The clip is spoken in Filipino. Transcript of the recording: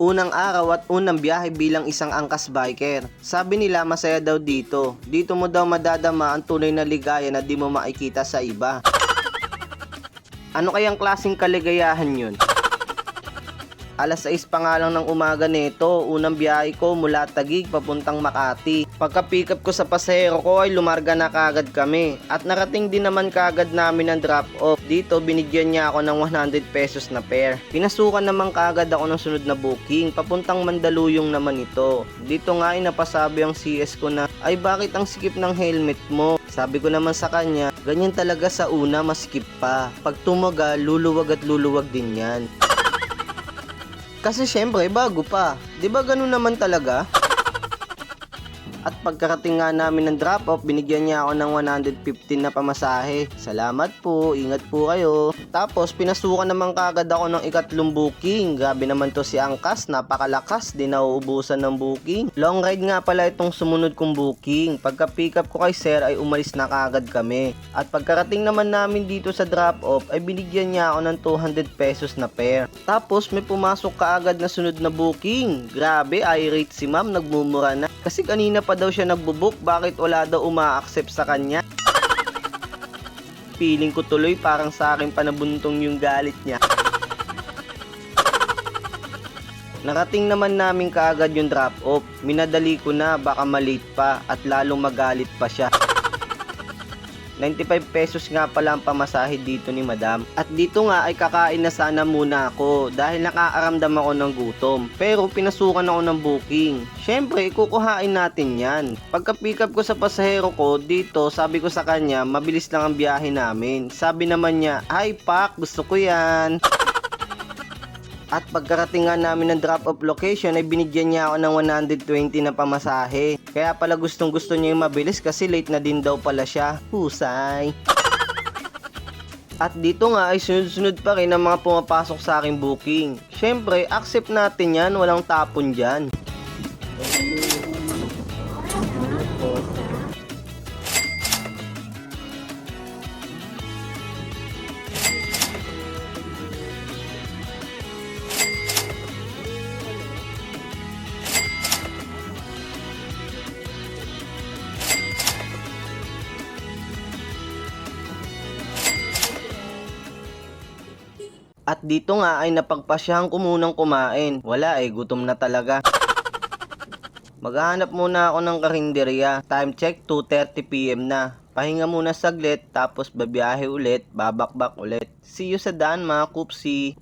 Unang araw at unang biyahe bilang isang angkas biker. Sabi nila masaya daw dito. Dito mo daw madadama ang tunay na ligaya na di mo makikita sa iba. Ano kayang klaseng kaligayahan yun? Alas 6 pa nga lang ng umaga nito, unang biyahe ko mula Taguig papuntang Makati. Pagka pick up ko sa pasahero ko ay lumarga na kagad kami. At narating din naman kagad namin ang drop off. Dito binigyan niya ako ng 100 pesos na fare. Pinasukan naman kagad ako ng sunod na booking, papuntang Mandaluyong naman ito. Dito nga ay napasabi ang CS ko na, ay bakit ang sikip ng helmet mo? Sabi ko naman sa kanya, ganyan talaga sa una masikip pa. Pag tumaga, luluwag at luluwag din yan. Kasi syempre, bago pa. 'Di ba ganun naman talaga? At pagkarating nga namin ng drop-off, binigyan niya ako ng 115 na pamasahe. Salamat po, ingat po kayo. Tapos, pinasukan naman kagad ako ng ikatlong booking. Grabe naman to si Angkas, napakalakas, di nauubusan ng booking. Long ride nga pala itong sumunod kong booking. Pagka pick up ko kay sir ay umalis na kagad kami. At pagkarating naman namin dito sa drop-off, ay binigyan niya ako ng 200 pesos na fare. Tapos, may pumasok kaagad na sunod na booking. Grabe, irate si ma'am, nagmumura na. Kasi kanina pa daw siya nagbubook, bakit wala daw uma-accept sa kanya? Feeling ko tuloy parang sa akin pa nabuntong yung galit niya. Narating naman namin kaagad yung drop off. Minadali ko na, baka malate pa at lalong magalit pa siya. 95 pesos nga pala ang pamasahe dito ni madam. At dito nga ay kakain na sana muna ako dahil nakaaramdam ako ng gutom. Pero pinasukan ako ng booking. Syempre, kukuhain natin yan. Pagka pick up ko sa pasahero ko dito, sabi ko sa kanya, mabilis lang ang biyahe namin. Sabi naman niya, ay pak, gusto ko yan. At pagkarating nga namin ng drop-off location ay binigyan niya ako ng 120 na pamasahe. Kaya pala gustong gusto niya yung mabilis kasi late na din daw pala siya. Husay. At dito nga ay sunod-sunod pa rin ang mga pumapasok sa aking booking. Syempre, accept natin yan, walang tapon dyan. At dito nga ay napagpasyahan ko munang kumain. Wala gutom na talaga. Maghahanap muna ako ng karinderya. Time check, 2:30 PM na. Pahinga muna saglit, tapos babiyahe ulit, babakbak ulit. See you sa daan mga kupsi.